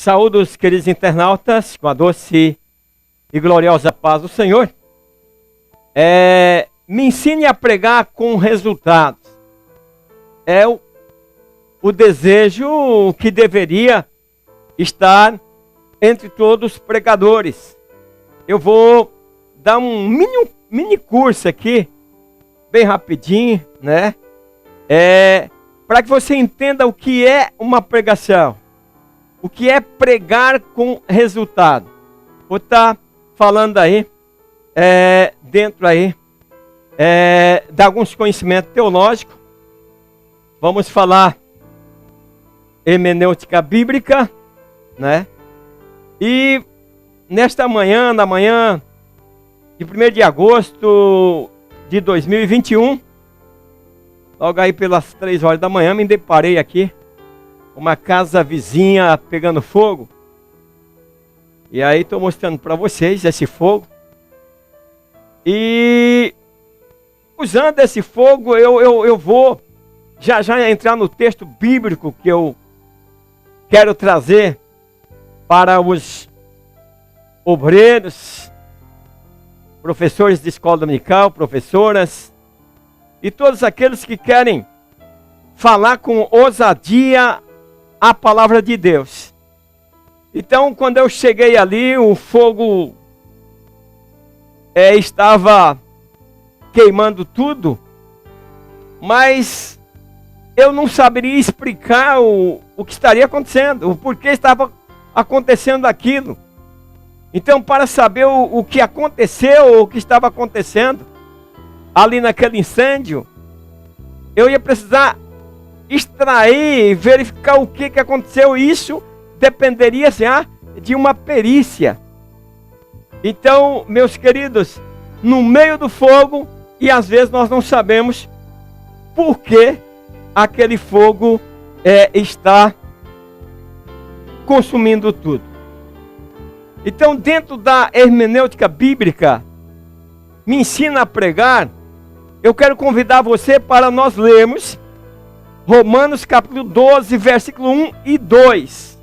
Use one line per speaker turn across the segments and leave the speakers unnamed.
Saúdo os queridos internautas com a doce e gloriosa paz do Senhor. Me ensine a pregar com resultados. É o desejo que deveria estar entre todos os pregadores. Eu vou dar um mini curso aqui, bem rapidinho, né? Para que você entenda o que é uma pregação. O que é pregar com resultado. Vou estar falando aí, dentro aí, de alguns conhecimentos teológicos. Vamos falar hermenêutica bíblica, né? E nesta manhã, na manhã de 1º de agosto de 2021, logo aí pelas 3 horas da manhã, me deparei aqui uma casa vizinha pegando fogo. E aí estou mostrando para vocês esse fogo. E usando esse fogo, eu vou já entrar no texto bíblico que eu quero trazer para os obreiros, professores de escola dominical, professoras e todos aqueles que querem falar com ousadia a palavra de Deus. Então, quando eu cheguei ali, o fogo estava queimando tudo, mas eu não saberia explicar o que estaria acontecendo, o porquê estava acontecendo aquilo. Então, para saber o que aconteceu, o que estava acontecendo ali naquele incêndio, eu ia precisar extrair, verificar o que aconteceu. Isso dependeria de uma perícia. Então, meus queridos, no meio do fogo, e às vezes nós não sabemos por que aquele fogo está consumindo tudo. Então, dentro da hermenêutica bíblica, me ensina a pregar. Eu quero convidar você para nós lermos Romanos capítulo 12, versículo 1 e 2.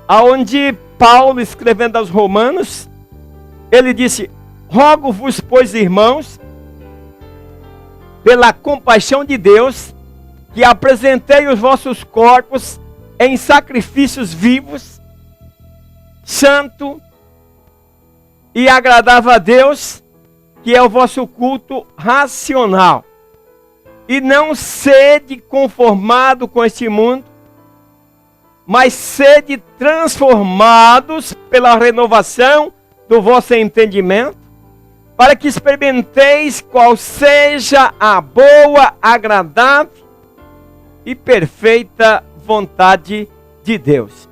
Aonde Paulo, escrevendo aos Romanos, ele disse: rogo-vos, pois, irmãos, pela compaixão de Deus, que apresentei os vossos corpos em sacrifícios vivos, santo e agradável a Deus, que é o vosso culto racional. E não sede conformado com este mundo, mas sede transformados pela renovação do vosso entendimento, para que experimenteis qual seja a boa, agradável e perfeita vontade de Deus.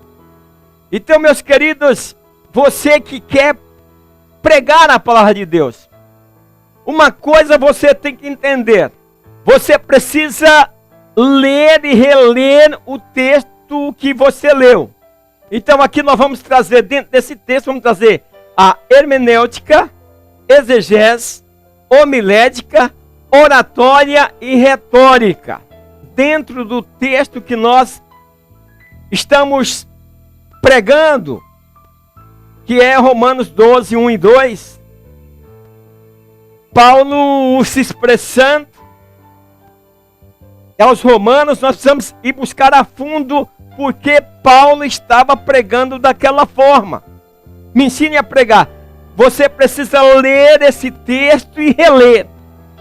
Então, meus queridos, você que quer pregar a palavra de Deus, uma coisa você tem que entender: você precisa ler e reler o texto que você leu. Então aqui nós vamos trazer, dentro desse texto, vamos trazer a hermenêutica, exegese, homilética, oratória e retórica. Dentro do texto que nós estamos pregando, que é Romanos 12, 1 e 2, Paulo se expressando aos romanos. Nós precisamos ir buscar a fundo porque Paulo estava pregando daquela forma. Me ensine a pregar. Você precisa ler esse texto e reler,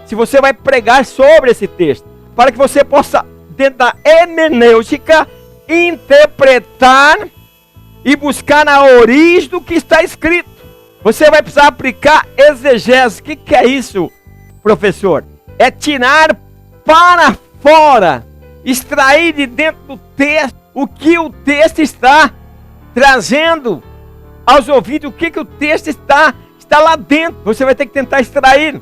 se você vai pregar sobre esse texto, para que você possa, dentro da hermenêutica, interpretar e buscar a origem do que está escrito. Você vai precisar aplicar exegese. O que é isso, professor? É tirar para fora, extrair de dentro do texto o que o texto está trazendo aos ouvidos, o que o texto está lá dentro. Você vai ter que tentar extrair,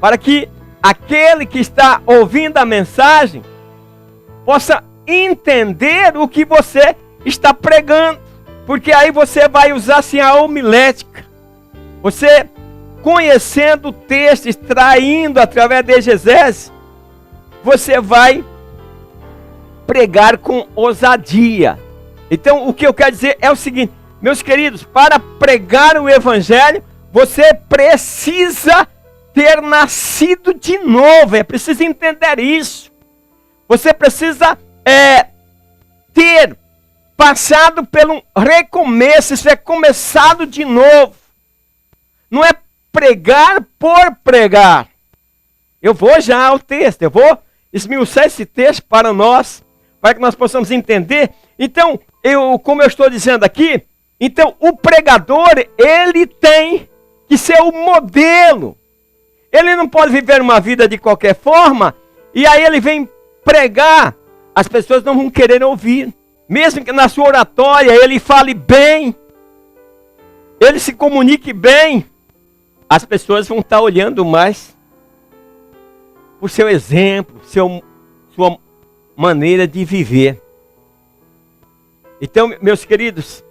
para que aquele que está ouvindo a mensagem possa entender o que você está pregando, porque aí você vai usar assim a homilética. Você, conhecendo o texto, extraindo através da exegese, você vai pregar com ousadia. Então, o que eu quero dizer é o seguinte, meus queridos, para pregar o evangelho, você precisa ter nascido de novo, é preciso entender isso. Você precisa ter passado pelo recomeço, isso é começado de novo. Não é pregar por pregar. Eu vou já ao texto, eu vou esmiuçar esse texto para nós, para que nós possamos entender. Então, como eu estou dizendo aqui, então o pregador, ele tem que ser o modelo. Ele não pode viver uma vida de qualquer forma, e aí ele vem pregar, as pessoas não vão querer ouvir. Mesmo que na sua oratória ele fale bem, ele se comunique bem, as pessoas vão estar olhando mais o seu exemplo, sua maneira de viver. Então, meus queridos,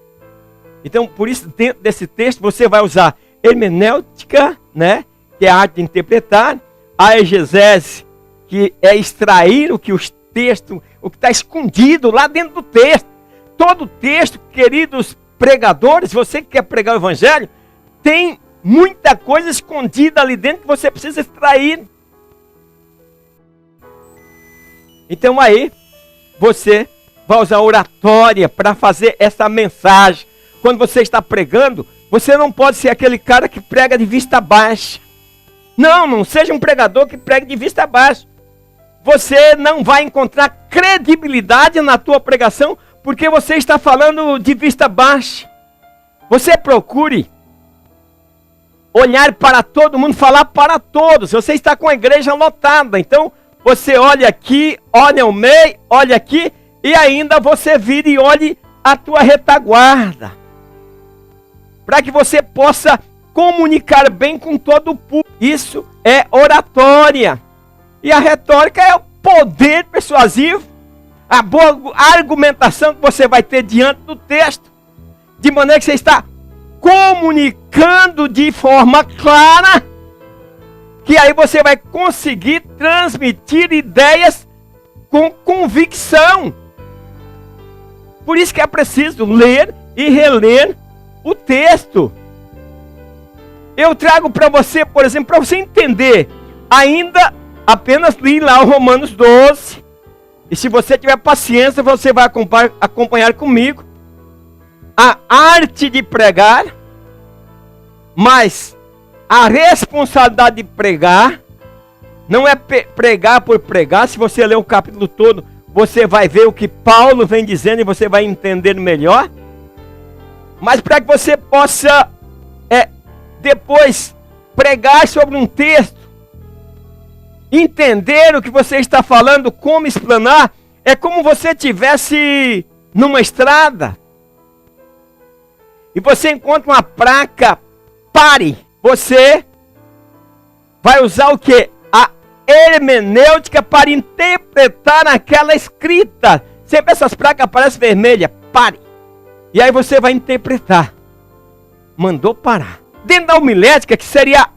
então por isso dentro desse texto você vai usar hermenêutica, né, que é a arte de interpretar, a exegese, que é extrair o que o texto, o que está escondido lá dentro do texto. Todo texto, queridos pregadores, você que quer pregar o evangelho, tem muita coisa escondida ali dentro que você precisa extrair. Então aí, você vai usar oratória para fazer essa mensagem. Quando você está pregando, você não pode ser aquele cara que prega de vista baixa. Não seja um pregador que pregue de vista baixa. Você não vai encontrar credibilidade na tua pregação, porque você está falando de vista baixa. Você procure olhar para todo mundo, falar para todos. Você está com a igreja lotada, então você olha aqui, olha o meio, olha aqui, e ainda você vira e olhe a tua retaguarda. Para que você possa comunicar bem com todo o público. Isso é oratória. E a retórica é o poder persuasivo, a boa argumentação que você vai ter diante do texto, de maneira que você está comunicando de forma clara, que aí você vai conseguir transmitir ideias com convicção. Por isso que é preciso ler e reler o texto. Eu trago para você, por exemplo, para você entender, ainda apenas li lá o Romanos 12, e se você tiver paciência, você vai acompanhar comigo a arte de pregar, mas a responsabilidade de pregar não é pregar por pregar. Se você ler o capítulo todo, você vai ver o que Paulo vem dizendo e você vai entender melhor. Mas para que você possa depois pregar sobre um texto, entender o que você está falando, como explanar, é como você estivesse numa estrada e você encontra uma placa, pare. Você vai usar o que? A hermenêutica para interpretar aquela escrita. Sempre essas placas aparecem vermelhas, pare. E aí você vai interpretar. Mandou parar. Dentro da homilética, que seria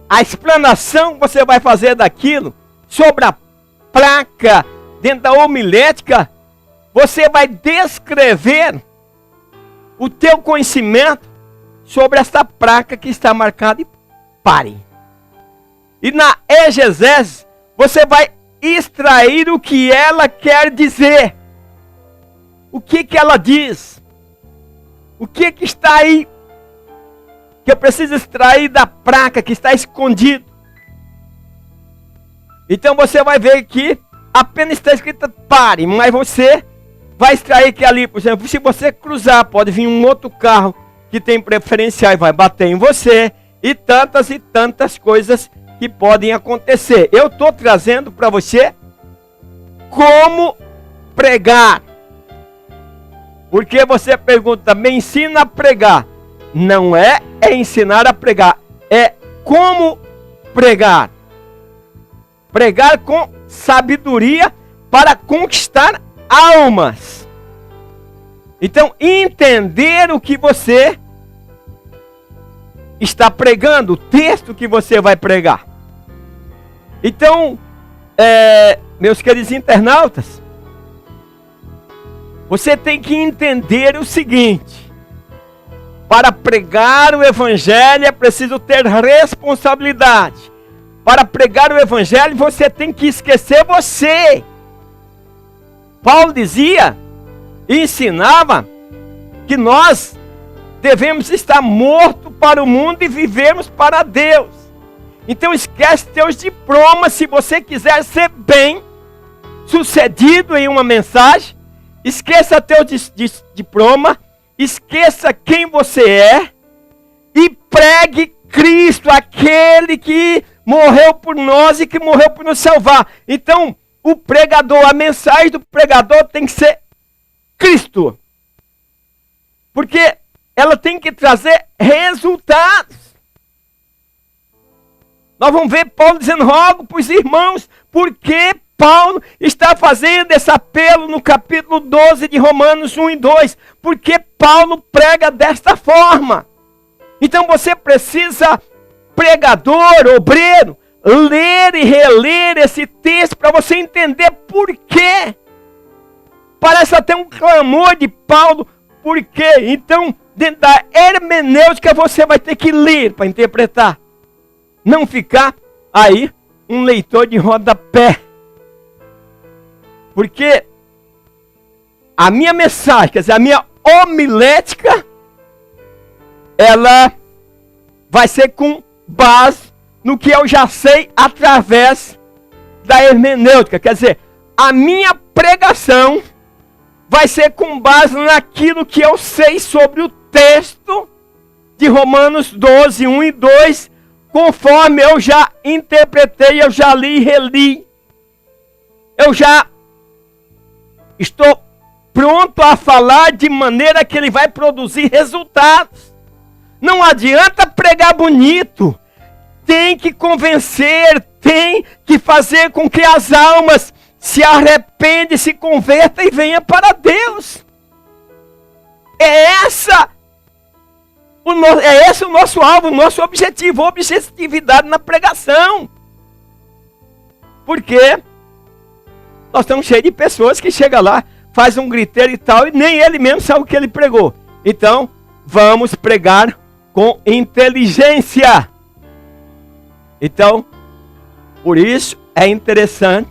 a explanação que você vai fazer daquilo, sobre a placa, dentro da homilética, você vai descrever o teu conhecimento sobre essa placa que está marcada e pare. E na exegese, você vai extrair o que ela quer dizer. O que ela diz? O que está aí que eu preciso extrair da placa que está escondido? Então você vai ver que apenas está escrito pare, mas você vai extrair que ali, por exemplo, se você cruzar, pode vir um outro carro que tem preferencial e vai bater em você, e tantas coisas que podem acontecer. Eu estou trazendo para você como pregar. Porque você pergunta, me ensina a pregar. Não é ensinar a pregar, é como pregar. Pregar com sabedoria para conquistar almas. Então, entender o que você está pregando, o texto que você vai pregar. Então, meus queridos internautas, Você tem que entender o seguinte: para pregar o evangelho é preciso ter responsabilidade. Para pregar o evangelho você tem que esquecer você. Paulo dizia e ensinava que nós devemos estar mortos para o mundo e vivermos para Deus. Então esquece teus diplomas. Se você quiser ser bem sucedido em uma mensagem, esqueça teu diploma, esqueça quem você é e pregue Cristo, aquele que morreu por nós e que morreu por nos salvar. Então, o pregador, a mensagem do pregador tem que ser Cristo. Porque ela tem que trazer resultados. Nós vamos ver Paulo dizendo: rogo para os irmãos, porque Paulo está fazendo esse apelo no capítulo 12 de Romanos 1 e 2, porque Paulo prega desta forma. Então você precisa, pregador, obreiro, ler e reler esse texto para você entender por quê. Parece até um clamor de Paulo, por quê? Então, dentro da hermenêutica você vai ter que ler para interpretar. Não ficar aí um leitor de rodapé. Porque a minha mensagem, quer dizer, a minha homilética, ela vai ser com base no que eu já sei através da hermenêutica. Quer dizer, a minha pregação vai ser com base naquilo que eu sei sobre o texto de Romanos 12, 1 e 2, conforme eu já interpretei, eu já li e reli. Eu já estou pronto a falar de maneira que ele vai produzir resultados. Não adianta pregar bonito. Tem que convencer, tem que fazer com que as almas se arrependam, se convertam e venham para Deus. É esse o nosso alvo, o nosso objetivo, objetividade na pregação. Porque nós estamos cheios de pessoas que chegam lá, faz um griteiro e tal, e nem ele mesmo sabe o que ele pregou. Então, vamos pregar com inteligência. Então, por isso é interessante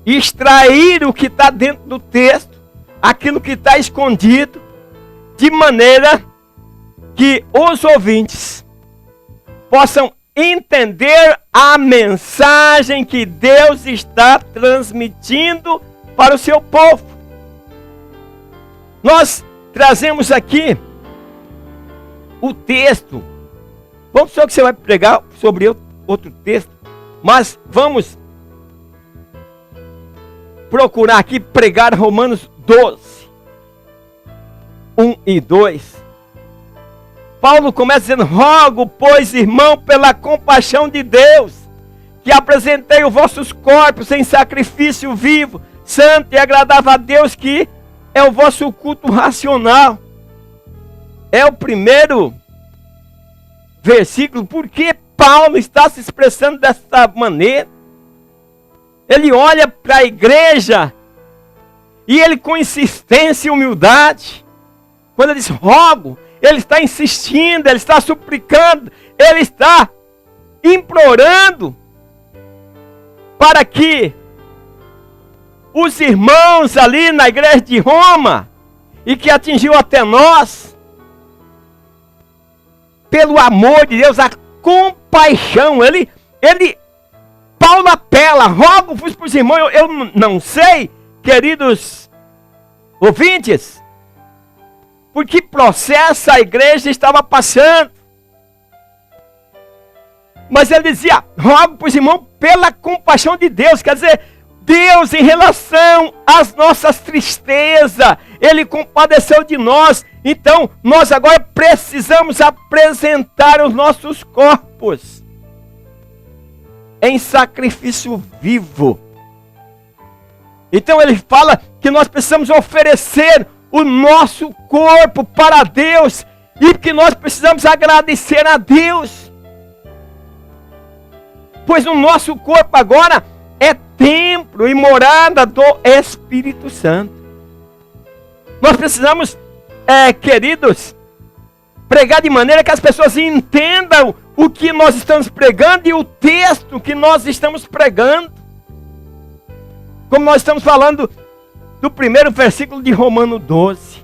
extrair o que está dentro do texto, aquilo que está escondido, de maneira que os ouvintes possam entender a mensagem que Deus está transmitindo para o seu povo. Nós trazemos aqui o texto. Vamos só que você vai pregar sobre outro texto, mas vamos procurar aqui pregar Romanos 12, 1 e 2. Paulo começa dizendo: rogo, pois, irmão, pela compaixão de Deus, que apresentei os vossos corpos em sacrifício vivo, santo e agradável a Deus, que é o vosso culto racional. É o primeiro versículo. Por que Paulo está se expressando dessa maneira? Ele olha para a igreja e ele, com insistência e humildade, quando ele diz rogo, ele está insistindo, ele está suplicando, ele está implorando para que os irmãos ali na igreja de Roma, e que atingiu até nós, pelo amor de Deus, a compaixão, Paulo apela: rogo-vos para os irmãos. Eu não sei, queridos ouvintes, por que processo a igreja estava passando, mas ele dizia: rogo para os irmãos pela compaixão de Deus. Quer dizer, Deus, em relação às nossas tristezas, Ele compadeceu de nós. Então, nós agora precisamos apresentar os nossos corpos em sacrifício vivo. Então ele fala que nós precisamos oferecer o nosso corpo para Deus, e que nós precisamos agradecer a Deus, pois o nosso corpo agora é templo e morada do Espírito Santo. Nós precisamos, queridos, pregar de maneira que as pessoas entendam o que nós estamos pregando e o texto que nós estamos pregando. Como nós estamos falando do primeiro versículo de Romanos 12.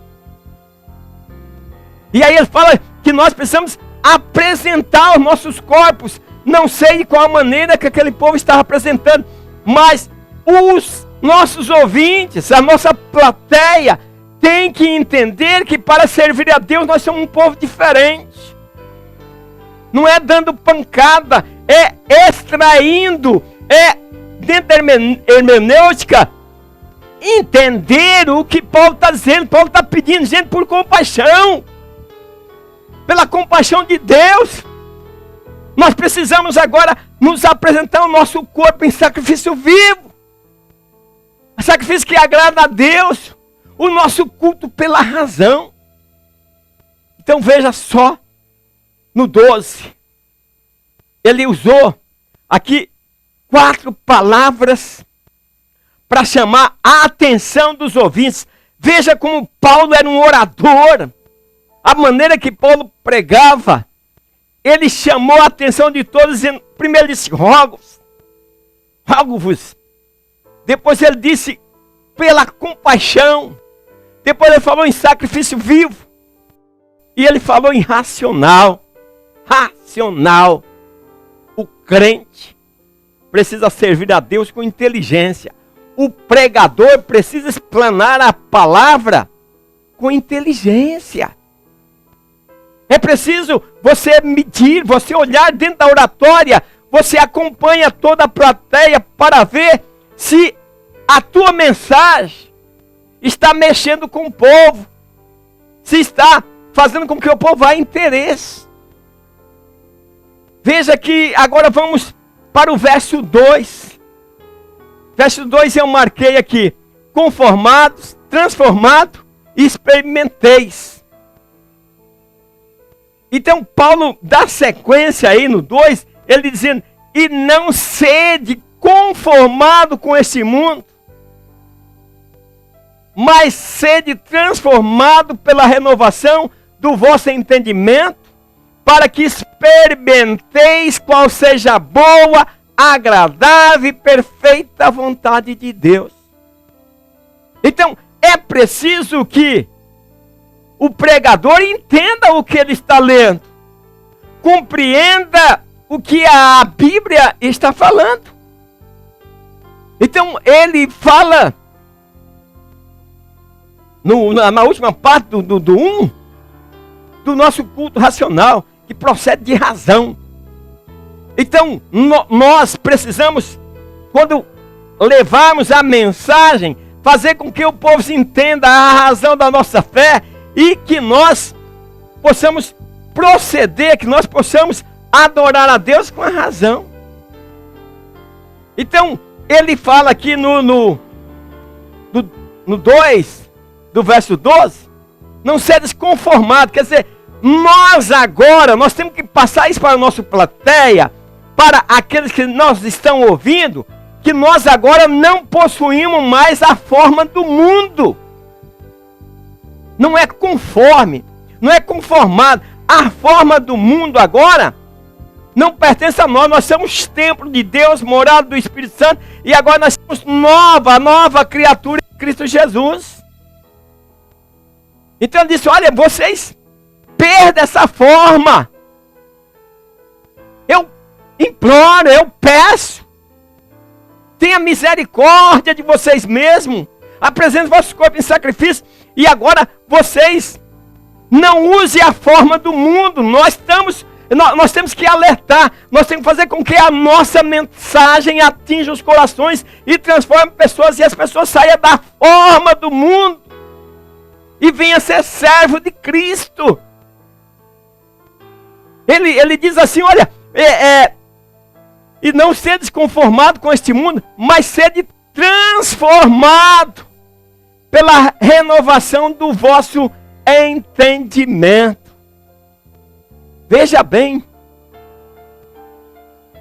E aí ele fala que nós precisamos apresentar os nossos corpos. Não sei de qual maneira que aquele povo estava apresentando, mas os nossos ouvintes, a nossa plateia, tem que entender que para servir a Deus nós somos um povo diferente. Não é dando pancada, é extraindo, dentro da hermenêutica, entender o que Paulo está dizendo. Paulo está pedindo, gente, por compaixão, pela compaixão de Deus. Nós precisamos agora nos apresentar o nosso corpo em sacrifício vivo, sacrifício que agrada a Deus, o nosso culto pela razão. Então veja só, no 12, ele usou aqui 4 palavras para chamar a atenção dos ouvintes. Veja como Paulo era um orador, a maneira que Paulo pregava. Ele chamou a atenção de todos, dizendo, primeiro ele disse, rogo-vos. Depois ele disse, pela compaixão. Depois ele falou em sacrifício vivo. E ele falou em racional. Racional. O crente precisa servir a Deus com inteligência. O pregador precisa explanar a palavra com inteligência. É preciso você medir, você olhar dentro da oratória, você acompanha toda a plateia para ver se a tua mensagem está mexendo com o povo, se está fazendo com que o povo vá em interesse. Veja que agora vamos para o verso 2. Verso 2 eu marquei aqui, conformados, transformados e experimenteis. Então Paulo dá sequência aí no 2, ele dizendo, e não sede conformado com esse mundo, mas sede transformado pela renovação do vosso entendimento, para que experimenteis qual seja a boa, agradável e perfeita vontade de Deus. Então é preciso que o pregador entenda o que ele está lendo, compreenda o que a Bíblia está falando. Então ele fala na última parte do 1, do nosso culto racional, que procede de razão. Então nós precisamos, quando levarmos a mensagem, fazer com que o povo se entenda a razão da nossa fé, e que nós possamos proceder, que nós possamos adorar a Deus com a razão. Então, ele fala aqui no 2, do verso 12, não seres conformado, quer dizer, nós agora, nós temos que passar isso para a nossa plateia, para aqueles que nós estão ouvindo, que nós agora não possuímos mais a forma do mundo. Não é conforme, não é conformado. A forma do mundo agora não pertence a nós. Nós somos templo de Deus, morada do Espírito Santo. E agora nós somos nova criatura em Cristo Jesus. Então ele disse, olha, vocês perdem essa forma. Eu imploro, eu peço. Tenha misericórdia de vocês mesmos. Apresentem vossos corpos em sacrifício. E agora vocês não usem a forma do mundo. Nós temos que alertar. Nós temos que fazer com que a nossa mensagem atinja os corações e transforme pessoas. E as pessoas saiam da forma do mundo e venham ser servo de Cristo. Ele diz assim, olha, e não sede conformado com este mundo, mas sede transformado pela renovação do vosso entendimento. Veja bem,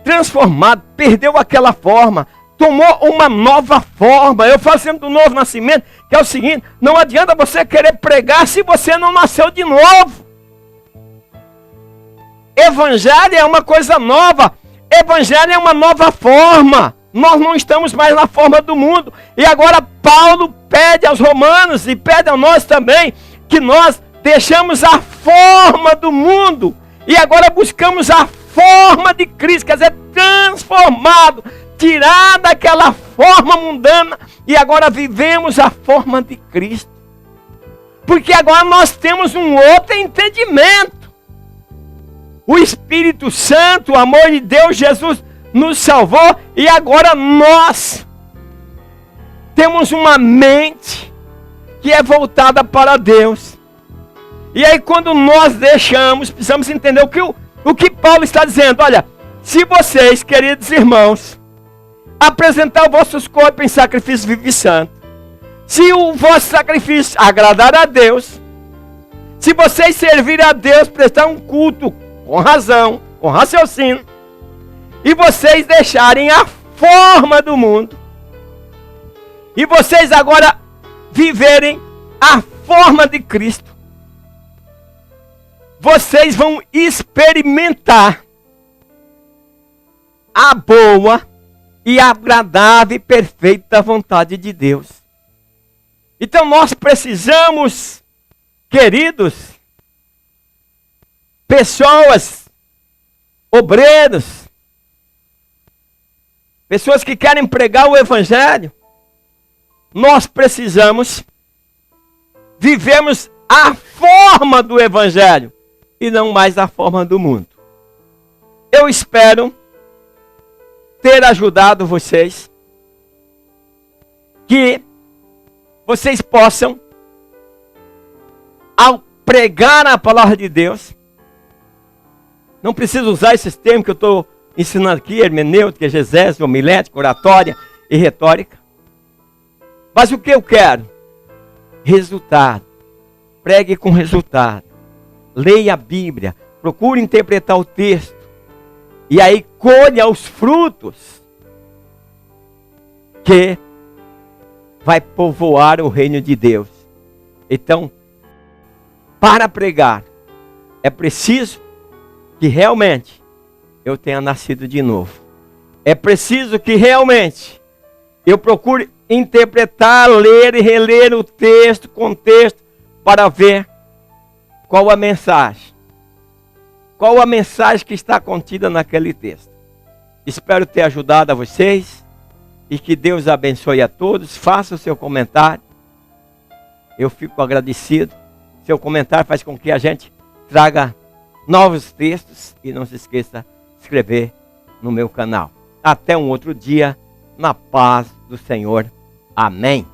transformado, perdeu aquela forma, tomou uma nova forma. Eu falo sempre do novo nascimento, que é o seguinte: não adianta você querer pregar se você não nasceu de novo. Evangelho é uma coisa nova. Evangelho é uma nova forma. Nós não estamos mais na forma do mundo. E agora Paulo pede aos romanos e pede a nós também que nós deixamos a forma do mundo e agora buscamos a forma de Cristo, quer dizer, transformado, tirar daquela forma mundana e agora vivemos a forma de Cristo. Porque agora nós temos um outro entendimento. O Espírito Santo, o amor de Deus, Jesus nos salvou e agora nós temos uma mente que é voltada para Deus. E aí quando nós deixamos, precisamos entender o que Paulo está dizendo. Olha, se vocês, queridos irmãos, apresentar os vossos corpos em sacrifício vivo e santo, se o vosso sacrifício agradar a Deus, se vocês servirem a Deus, prestar um culto com razão, com raciocínio, e vocês deixarem a forma do mundo, e vocês agora viverem a forma de Cristo, vocês vão experimentar a boa e agradável e perfeita vontade de Deus. Então nós precisamos, queridos, pessoas, obreiros, pessoas que querem pregar o Evangelho, nós precisamos vivermos a forma do Evangelho e não mais a forma do mundo. Eu espero ter ajudado vocês, que vocês possam, ao pregar a palavra de Deus, não preciso usar esses termos que eu estou ensinando aqui, hermenêutica, exegese, homilética, oratória e retórica. Mas o que eu quero? Resultado. Pregue com resultado. Leia a Bíblia. Procure interpretar o texto. E aí colha os frutos que vai povoar o reino de Deus. Então, para pregar, é preciso que realmente eu tenha nascido de novo. É preciso que realmente eu procure interpretar, ler e reler o texto, contexto, para ver qual a mensagem. Qual a mensagem que está contida naquele texto. Espero ter ajudado a vocês e que Deus abençoe a todos. Faça o seu comentário. Eu fico agradecido. Seu comentário faz com que a gente traga novos textos e não se esqueça de inscrever no meu canal. Até um outro dia, na paz do Senhor. Amém.